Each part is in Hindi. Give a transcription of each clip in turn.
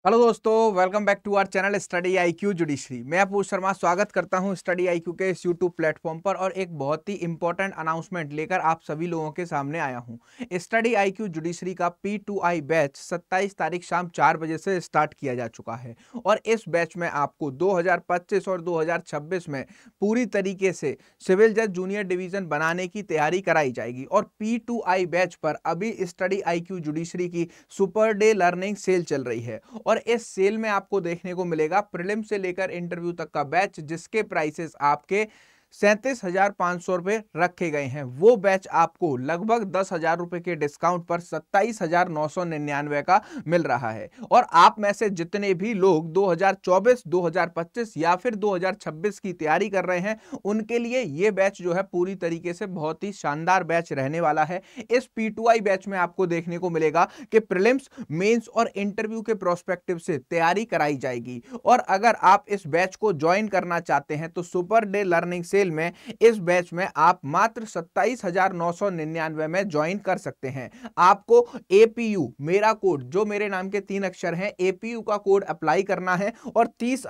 हेलो दोस्तों, welcome back to our channel study IQ judiciary. मैं अपूर्व शर्मा स्वागत करता हूं स्टडी आईक्यू के इस यूट्यूब प्लेटफॉर्म पर और एक बहुत ही इंपॉर्टेंट अनाउंसमेंट लेकर आप सभी लोगों के सामने आया हूं। स्टडी आईक्यू जुडिशरी का P2I बैच 27 तारीख शाम 4 बजे से स्टार्ट किया जा चुका है और इस बैच में आपको 2025 और 2026 में पूरी तरीके से सिविल जज जूनियर डिवीजन बनाने की तैयारी कराई जाएगी। और P2I बैच पर अभी स्टडी आईक्यू जुडिशरी की सुपर डे लर्निंग सेल चल रही है और इस सेल में आपको देखने को मिलेगा प्रीलिम से लेकर इंटरव्यू तक का बैच, जिसके प्राइसेस आपके 37,500 रुपए रखे गए हैं। वो बैच आपको लगभग 10,000 रुपए के डिस्काउंट पर 27,999 का मिल रहा है। और आप में से जितने भी लोग 2024, 2025 या फिर 2026 की तैयारी कर रहे हैं, उनके लिए ये बैच जो है पूरी तरीके से बहुत ही शानदार बैच रहने वाला है। इस P2I बैच में आपको देखने को मिलेगा कि प्रीलिम्स, मेंस और इंटरव्यू के प्रोस्पेक्टिव से तैयारी कराई जाएगी। और अगर आप इस बैच को ज्वाइन करना चाहते हैं तो सुपर डे लर्निंग सेल में इस बैच में आप मात्र 27,999 में ज्वाइन कर सकते हैं। आपको APU मेरा कोड, जो मेरे नाम के 3 अक्षर हैं, APU का कोड अप्लाई करना है और 30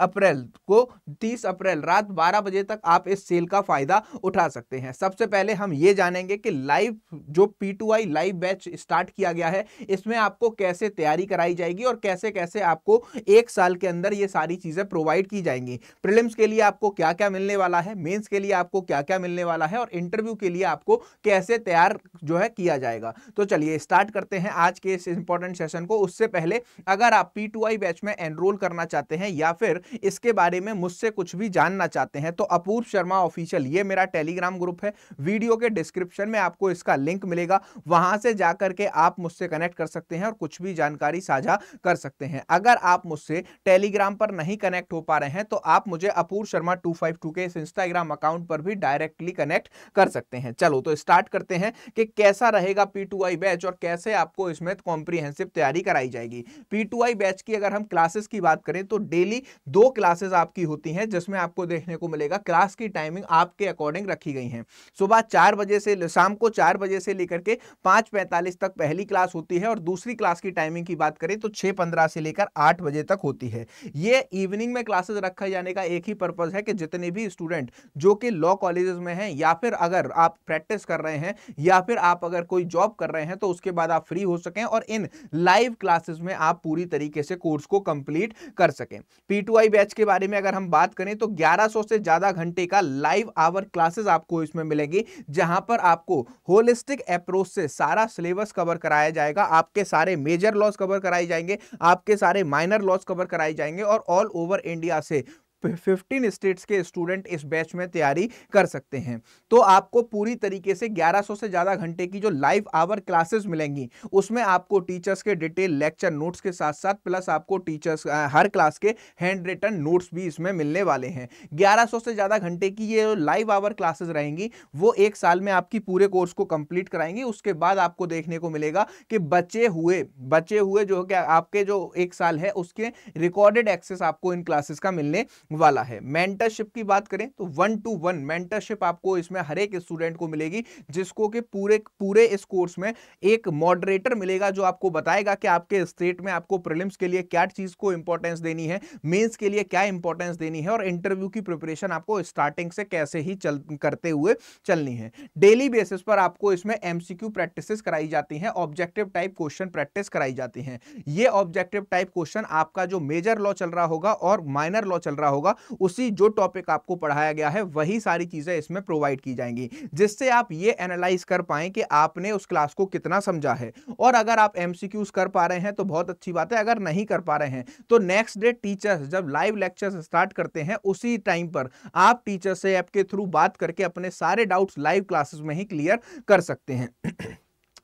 अप्रैल रात 12 बजे तक आप इस सेल का फायदा उठा सकते हैं। सबसे पहले हम ये जानेंगे कि लाइव जो P2I लाइव बैच स्टार्ट किया गया है, इसमें आपको कैसे तैयारी कराई जाएगी और कैसे कैसे आपको 1 साल के अंदर ये सारी चीजें प्रोवाइड की जाएंगी। प्रीलिम्स के लिए आपको क्या क्या मिलने वाला है, मेंस के लिए आपको क्या क्या मिलने वाला है और इंटरव्यू के लिए आपको कैसे तैयार जो है किया जाएगा। तो चलिए स्टार्ट करते हैं आज के इस इंपॉर्टेंट सेशन को। उससे पहले अगर आप P2I बैच में एनरोल करना चाहते हैं या फिर इसके बारे में मुझसे कुछ भी जानना चाहते हैं तो अपूर्व शर्मा ऑफिशियल ये मेरा टेलीग्राम ग्रुप है। वीडियो के डिस्क्रिप्शन में आपको इसका लिंक मिलेगा, वहां से जाकर के आप मुझसे कनेक्ट कर सकते हैं और कुछ भी जानकारी साझा कर सकते हैं। अगर आप मुझसे टेलीग्राम पर नहीं कनेक्ट हो पा रहे हैं तो आप मुझे अपूर्व शर्मा 252 के इस इंस्टाग्राम अकाउंट पर भी डायरेक्टली कनेक्ट कर सकते हैं। चलो तो स्टार्ट करते हैं कि कैसा रहेगा P2I बैच और कैसे आपको इसमें कॉम्प्रिहेंसिव तैयारी कराई जाएगी। P2I बैच की अगर हम क्लासेस की बात करें तो डेली 2 क्लासेस आपकी होती हैं, जिसमें आपको देखने को मिलेगा क्लास की टाइमिंग आपके अकॉर्डिंग रखी गई है। सुबह 4 बजे से शाम को 4 बजे से लेकर के 5:45 तक पहली क्लास होती है और दूसरी क्लास की टाइमिंग की बात करें तो 6:15 से लेकर 8 बजे तक होती है। ये इवनिंग में क्लासेस रखा जाने का एक ही पर्पज है कि जितने भी स्टूडेंट जो कि लॉ कॉलेजेस में हैं या फिर अगर आप प्रैक्टिस कर रहे हैं या फिर आप अगर कोई जॉब कर रहे हैं तो उसके बाद आप फ्री हो सकें और इन लाइव क्लासेस में आप पूरी तरीके से कोर्स को कंप्लीट कर सकें। P2I बैच के बारे में अगर हम बात करें तो 1100 से ज्यादा घंटे का लाइव आवर क्लासेस आपको इसमें मिलेगी, जहां पर आपको होलिस्टिक अप्रोच से सारा सिलेबस कवर कराया जाएगा। आपके सारे मेजर लॉज कवर कराए जाएंगे, आपके सारे माइनर लॉज कवर कराए जाएंगे और ऑल ओवर इंडिया से 15 स्टेट्स के स्टूडेंट इस बैच में तैयारी कर सकते हैं। तो आपको पूरी तरीके से 1100 से ज्यादा घंटे की जो लाइव आवर क्लासेस मिलेंगी, उसमें आपको टीचर्स के डिटेल लेक्चर नोट्स के साथ साथ प्लस आपको टीचर्स हर क्लास के हैंड रिटन नोट्स भी इसमें मिलने वाले हैं। 1100 से ज्यादा घंटे की ये लाइव आवर क्लासेस रहेंगी, वो 1 साल में आपकी पूरे कोर्स को कंप्लीट कराएंगे। उसके बाद आपको देखने को मिलेगा कि बचे हुए जो क्या आपके जो 1 साल है उसके रिकॉर्डेड एक्सेस आपको इन क्लासेस का मिलने वाला है। मेंटरशिप की बात करें तो 1-to-1 मेंटरशिप आपको इसमें हर एक स्टूडेंट को मिलेगी, जिसको कि पूरे इस कोर्स में एक मॉडरेटर मिलेगा जो आपको बताएगा कि आपके स्टेट में आपको प्रीलिम्स के लिए क्या चीज को इंपॉर्टेंस देनी है, मेंस के लिए क्या इंपॉर्टेंस देनी है और इंटरव्यू की प्रिपरेशन आपको स्टार्टिंग से कैसे ही करते हुए चलनी है। डेली बेसिस पर आपको इसमें MCQ प्रैक्टिसेस कराई जाती हैं, ऑब्जेक्टिव टाइप क्वेश्चन प्रैक्टिस कराई जाती हैं। ये ऑब्जेक्टिव टाइप क्वेश्चन आपका जो मेजर लॉ चल रहा होगा और माइनर लॉ चल रहा होगा, उसी जो टॉपिक आपको पढ़ाया गया है वही सारी चीजें इसमें प्रोवाइड की जाएंगी, जिससे आप ये एनालाइज कर पाएं कि आपने उस क्लास को कितना समझा है। और अगर आप MCQs कर पा रहे हैं तो बहुत अच्छी बात है, अगर नहीं कर पा रहे हैं तो नेक्स्ट डे टीचर्स जब लाइव लेक्चर्स स्टार्ट करते हैं उसी टाइम पर आप टीचर से ऐप के थ्रू बात करके अपने सारे डाउट्स लाइव क्लासेस में ही क्लियर कर सकते हैं।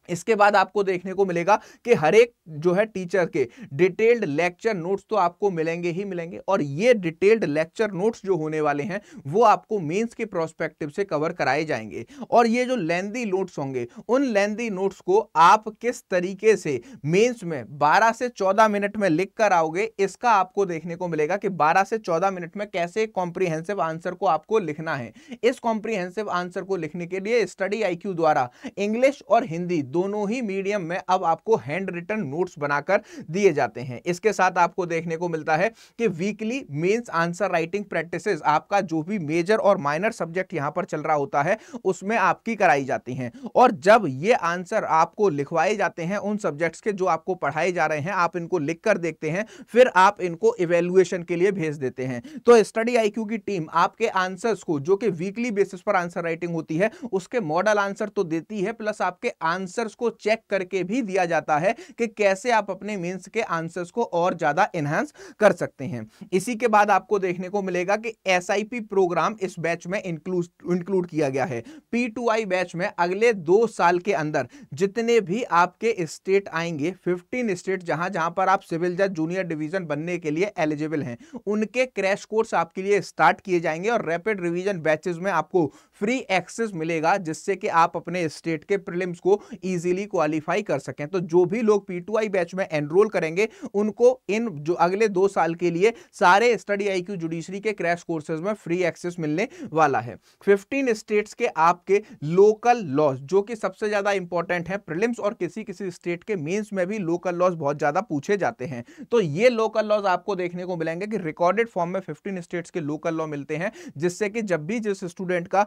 इसके बाद आपको देखने को मिलेगा कि हर एक जो है टीचर के डिटेल्ड लेक्चर नोट्स तो आपको मिलेंगे ही मिलेंगे और ये डिटेल्ड लेक्चर नोट्स जो होने वाले हैं वो आपको मेंस के प्रोस्पेक्टिव से कवर कराए जाएंगे। और ये जो लेंदी नोट्स होंगे, उन लेंदी नोट्स को आप किस तरीके से मेंस में 12 से 14 मिनट में लिख कर आओगे, इसका आपको देखने को मिलेगा कि 12 से 14 मिनट में कैसे कॉम्प्रिहेंसिव आंसर को आपको लिखना है। इस कॉम्प्रिहेंसिव आंसर को लिखने के लिए स्टडी आईक्यू द्वारा इंग्लिश और हिंदी दोनों ही मीडियम में अब आपको हैंड रिटन नोट्स बनाकर दिए जाते हैं। इसके साथ आपको देखने को मिलता है कि weekly mains answer writing practices आपका जो भी मेजर और माइनर सब्जेक्ट यहां पर चल रहा होता है उसमें आपकी कराई जाती हैं, और जब ये आंसर आपको लिखवाए जाते हैं उन सब्जेक्ट्स के जो आपको पढ़ाए जा रहे हैं, आप इनको लिखकर देखते हैं, फिर आप इनको इवैल्यूएशन के लिए भेज देते हैं। तो स्टडी आईक्यू की टीम आपके आंसर्स को, जो कि वीकली बेसिस पर आंसर राइटिंग होती है, उसके मॉडल आंसर तो देती है, प्लस आपके आंसर्स को चेक करके भी दिया जाता है कि कैसे आप अपने मेंस के आंसर्स को और ज्यादा एनहांस कर सकते हैं। इसी के बाद आपको देखने को मिलेगा कि एसआईपी प्रोग्राम इस बैच में इंक्लूड किया गया है। P2I बैच में अगले 2 साल के अंदर जितने भी आपके स्टेट आएंगे, 15 स्टेट जहां जहां पर आप सिविल जज जूनियर डिवीजन बनने के लिए एलिजिबल हैं, उनके क्रैश कोर्स आपके लिए स्टार्ट किए जाएंगे और रैपिड रिवीजन बैचेस में आपको फ्री एक्सेस मिलेगा, जिससे कि आप अपने स्टेट के प्रीलिम्स को इजीली क्वालिफाई कर सकें। तो जो भी लोग P2I बैच में एनरोल करेंगे उनको इन जो अगले 2 साल के लिए सारे स्टडी आईक्यू जुडिशरी के क्रैश कोर्सेज में फ्री एक्सेस मिलने वाला है। 15 स्टेट्स के आपके लोकल लॉज, जो कि सबसे ज्यादा इंपॉर्टेंट है, प्रीलिम्स और किसी किसी स्टेट के मेंस में भी लोकल लॉज बहुत ज्यादा पूछे जाते हैं। तो ये लोकल लॉज आपको देखने को मिलेंगे कि रिकॉर्डेड फॉर्म में 15 स्टेट्स के लोकल लॉ मिलते हैं, जिससे कि जब भी जिस स्टूडेंट का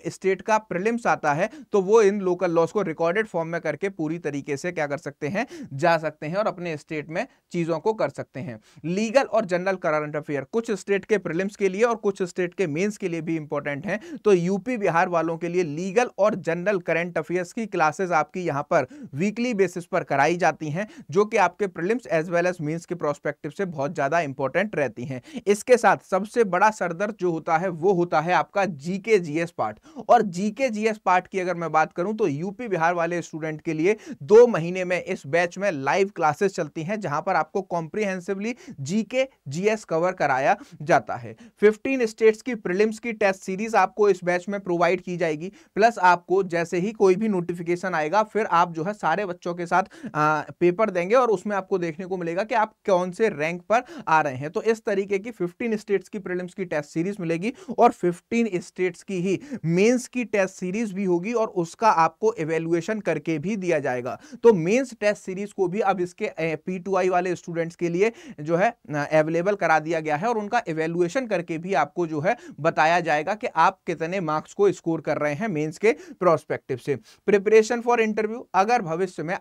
स्टेट का प्रीलिम्स आता है तो वो इन लोकल लॉज को रिकॉर्डेड फॉर्म में करके पूरी तरीके से क्या कर सकते हैं, जा सकते हैं और अपने स्टेट में चीजों को कर सकते हैं। लीगल और जनरल करंट अफेयर कुछ स्टेट के प्रीलिम्स के लिए और कुछ स्टेट के मेंस के लिए भी इंपॉर्टेंट है। तो यूपी बिहार वालों के लिए लीगल और जनरल करंट अफेयर्स की क्लासेस आपकी यहां पर वीकली बेसिस पर कराई जाती हैं, जो कि आपके prelims as well as mains के प्रोस्पेक्टिव से बहुत ज्यादा इंपॉर्टेंट रहती हैं। इसके साथ सबसे बड़ा सरदर्द जो होता है वो होता है आपका जीके जीएस पार्ट। और जीके जीएस पार्ट की अगर मैं बात करूं तो यूपी बिहार वाले स्टूडेंट के लिए 2 महीने में इस बैच में लाइव क्लासेस चलती हैं, जहां पर आपको कॉम्प्रिहेंसिवली जीके जीएस कवर कराया जाता है। 15 स्टेट्स की प्रीलिम्स की टेस्ट सीरीज आपको इस बैच में प्रोवाइड की जाएगी, प्लस आपको जैसे ही कोई भी नोटिफिकेशन आएगा फिर आप जो है सारे बच्चों के साथ पेपर देंगे और उसमें आपको देखने को मिलेगा कि आप कौन से रैंक पर आ रहे हैं। तो इस तरीके की 15 स्टेट्स की प्रीलिम्स की टेस्ट सीरीज मिलेगी और 15 स्टेट्स की ही मेंस की टेस्ट सीरीज भी होगी और उसका आपको इवैल्यूएशन करके भी दिया जाएगा। तो मेंस टेस्ट सीरीज को भी अब इसके P2I वाले स्टूडेंट्स के लिए जो है अवेलेबल करा दिया गया है और उनका इवैल्यूएशन करके भी आपको जो है बताया जाएगा कि आप कितने मार्क्स को स्कोर कर रहे हैं मेंस के प्रोस्पेक्टिव से। प्रिपरेशन फॉर इंटरव्यू, अगर भविष्य में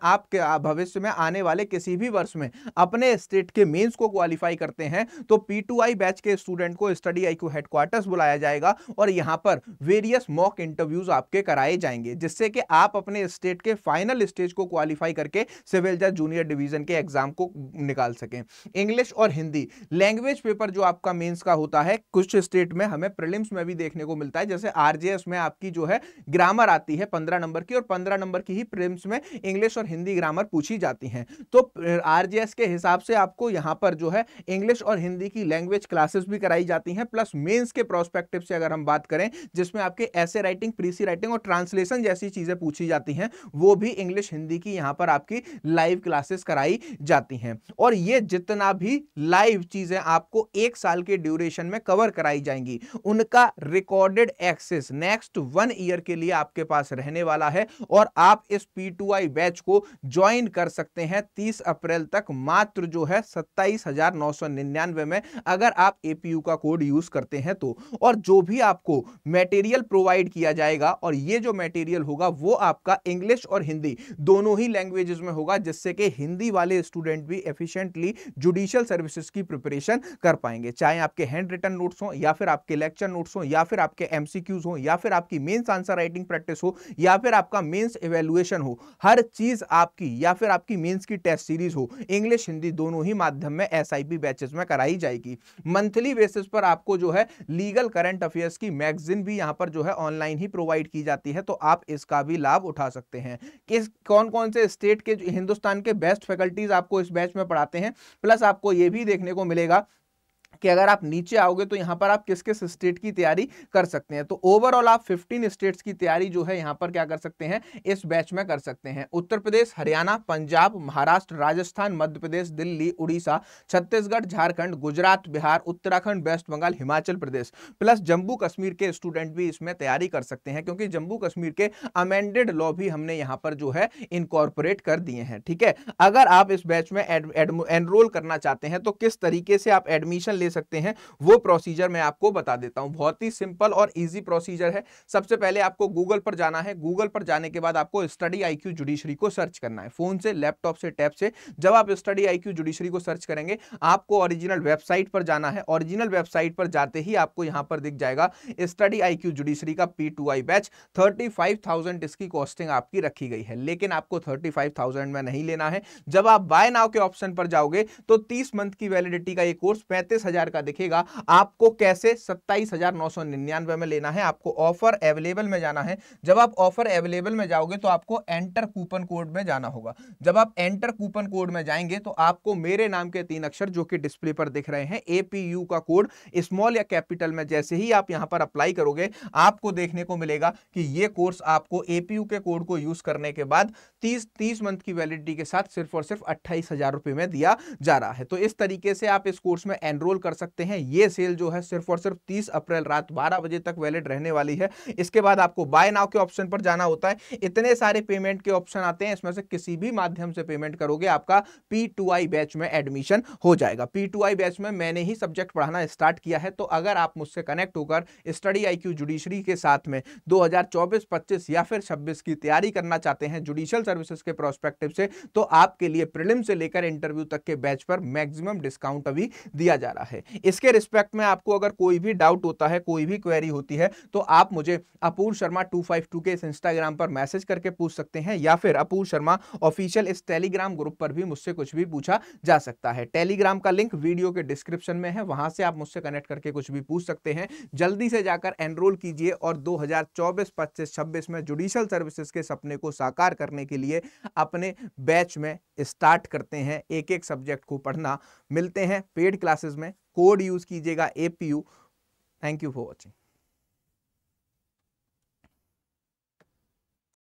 भविष्य में आने वाले किसी भी वर्ष में अपने स्टेट के मेंस को क्वालिफाई करते हैं तो P2I बैच के स्टूडेंट को स्टडी आईक्यू हेडक्वार्टर्स बुलाया जाएगा और यहां पर वेरियस मॉक इंटरव्यूज आपके कराए जाएंगे, जिससे कि आप अपने स्टेट के फाइनल स्टेज को क्वालिफाई करके सिविल जज जूनियर डिवीजन के एग्जाम को निकाल सकें। इंग्लिश और हिंदी लैंग्वेज पेपर जो आपका मेंस का होता है, कुछ स्टेट में हमें प्रीलिम्स में भी देखने को मिलता है, जैसे आरजेएस में आपकी जो है ग्रामर आती है 15 नंबर की और 15 नंबर की ही प्रीलिम्स में इंग्लिश और हिंदी ग्रामर पूछी जाती हैं। तो आरजेएस के हिसाब से आपको यहां पर जो है इंग्लिश और हिंदी की लैंग्वेज क्लासेस भी कराई जाती हैं, प्लस मेंस के प्रोस्पेक्टिव से अगर हम बात करें जिसमें आपके ऐसे राइटिंग, प्रीसी राइटिंग और ट्रांसलेशन जैसी चीजें पूछी जाती हैं, वो भी इंग्लिश हिंदी की यहां पर आपकी लाइव क्लासेस कराई जाती हैं। और ये जितना भी लाइव चीजें आपको 1 साल के ड्यूरेशन में कवर कराई जाएंगी, उनका रिकॉर्डेड एक्सेस नेक्स्ट 1 ईयर के लिए आपके पास रहने वाला है और आप इस P2I बैच को ज्वाइन कर सकते हैं 30 अप्रैल तक मात्र जो है 27,999 में, अगर आप APU का कोड यूज करते हैं तो। और जो भी आपको मटेरियल प्रोवाइड किया जाएगा, और ये जो मटेरियल होगा वो आपका इंग्लिश और हिंदी दोनों ही लैंग्वेजेस में होगा, जिससे कि हिंदी वाले स्टूडेंट भी एफिशिएंटली जुडिशियल सर्विसेज की प्रिपरेशन कर पाएंगे, चाहे आपके हैंड रिटन नोट्स हो या फिर आपके लेक्चर नोट्स हो या फिर आपके MCQs हो या फिर आपकी मेंस आंसर राइटिंग प्रैक्टिस हो या फिर आपका मेंस इवैल्यूएशन हो, हर चीज आपकी या फिर आपकी मेंस की टेस्ट सीरीज हो, इंग्लिश हिंदी दोनों ही माध्यम में SIP बैचेस में कराई जाएगी। मंथली बेसिस पर आपको जो है लीगल करंट अफेयर्स की मैगजीन भी यहां पर जो है ऑनलाइन ही प्रोवाइड की जाती है, तो आप इसका भी लाभ उठा सकते हैं। किस कौन कौन से स्टेट के हिंदुस्तान के बेस्ट फैकल्टीज आपको इस बैच में पढ़ाते हैं, प्लस आपको यह भी देखने को मिलेगा कि अगर आप नीचे आओगे तो यहां पर आप किस किस स्टेट की तैयारी कर सकते हैं। तो ओवरऑल आप 15 स्टेट्स की तैयारी जो है यहां पर क्या कर सकते हैं, इस बैच में कर सकते हैं। उत्तर प्रदेश, हरियाणा, पंजाब, महाराष्ट्र, राजस्थान, मध्य प्रदेश, दिल्ली, उड़ीसा, छत्तीसगढ़, झारखंड, गुजरात, बिहार, उत्तराखंड, वेस्ट बंगाल, हिमाचल प्रदेश प्लस जम्मू कश्मीर के स्टूडेंट भी इसमें तैयारी कर सकते हैं, क्योंकि जम्मू कश्मीर के अमेंडेड लॉ भी हमने यहां पर जो है इनकॉर्पोरेट कर दिए हैं। ठीक है, अगर आप इस बैच में एनरोल करना चाहते हैं तो किस तरीके से आप एडमिशन ले सकते हैं वो प्रोसीजर मैं आपको बता देता हूं। बहुत ही सिंपल और इजी प्रोसीजर है। सबसे पहले आपको गूगल पर जाना है। गूगल पर जाने के बाद आपको स्टडी आईक्यू जुडिशरी को सर्च करना है, फोन से, लैपटॉप से, टैब से। जब आप स्टडी आईक्यू जुडिशरी को सर्च करेंगे आपको ओरिजिनल वेबसाइट पर जाना है। ओरिजिनल वेबसाइट पर जाते ही आपको यहां पर दिख जाएगा स्टडी आईक्यू जुडिशरी का P2I बैच। 35,000 इसकी कॉस्टिंग आपकी रखी गई है, लेकिन आपको 35,000 में नहीं लेना है। जब आप बाय नाउ के ऑप्शन पर जाओगे तो 30 मंथ की वैलिडिटी का ये कोर्स 35,000 का दिखेगा। आपको कैसे 27,999 में लेना है। आपको ऑफर अवेलेबल में जाना है। जब आप ऑफर अवेलेबल में जाओगे तो आपको एंटर कूपन कोड में जाना होगा। जब आप एंटर कूपन कोड में जाएंगे तो आपको मेरे नाम के 3 अक्षर जो कि डिस्प्ले पर दिख रहे हैं APU का कोड स्मॉल या कैपिटल में, जैसे ही आप यहां पर अप्लाई करोगे आपको देखने को मिलेगा कि ये कोर्स आपको APU के कोड को यूज करने के बाद 30 मंथ की वैलिडिटी के साथ सिर्फ और सिर्फ 28,000 रुपए में दिया जा रहा है। तो इस तरीके से आप इस कोर्स में एनरोल कर सकते हैं। ये सेल जो है सिर्फ और सिर्फ 30 अप्रैल रात 12 बजे तक वैलिड रहने वाली है। इसके बाद आपको बाय नाउ के ऑप्शन पर जाना होता है। इतने सारे पेमेंट के ऑप्शन आते हैं, इसमें से किसी भी माध्यम से पेमेंट करोगे आपका P2I बैच में एडमिशन हो जाएगा। P2I बैच में मैंने ही सब्जेक्ट पढ़ाना स्टार्ट किया है। तो अगर आप मुझसे कनेक्ट होकर स्टडी आईक्यू जुडिशरी के साथ में 2024-25 या फिर 26 की तैयारी करना चाहते हैं जुडिशियल सर्विसेज के प्रोस्पेक्टिव से, तो आपके लिए प्रीलिम से लेकर इंटरव्यू तक के बैच पर मैक्सिमम डिस्काउंट अभी दिया जा रहा है। इसके रिस्पेक्ट में आपको अगर कोई भी डाउट होता है, कोई भी क्वेरी होती है, तो आप मुझे अपूर्व शर्मा 252 के इस इंस्टाग्राम पर मैसेज करके पूछ सकते हैं, या फिर अपूर्व शर्मा ऑफिशियल इस टेलीग्राम ग्रुप पर भी मुझसे कुछ भी पूछा जा सकता है। टेलीग्राम का लिंक वीडियो के डिस्क्रिप्शन में है, वहां से आप मुझसे कनेक्ट करके कुछ भी पूछ सकते हैं। जल्दी से जाकर एनरोल कीजिए और 2024-25-26 में जुडिशियल सर्विसेज के सपने को साकार करने के लिए अपने बैच में स्टार्ट करते हैं एक एक सब्जेक्ट को पढ़ना। मिलते हैं पेड क्लासेस में। कोड यूज कीजिएगा APU। Thank you for watching.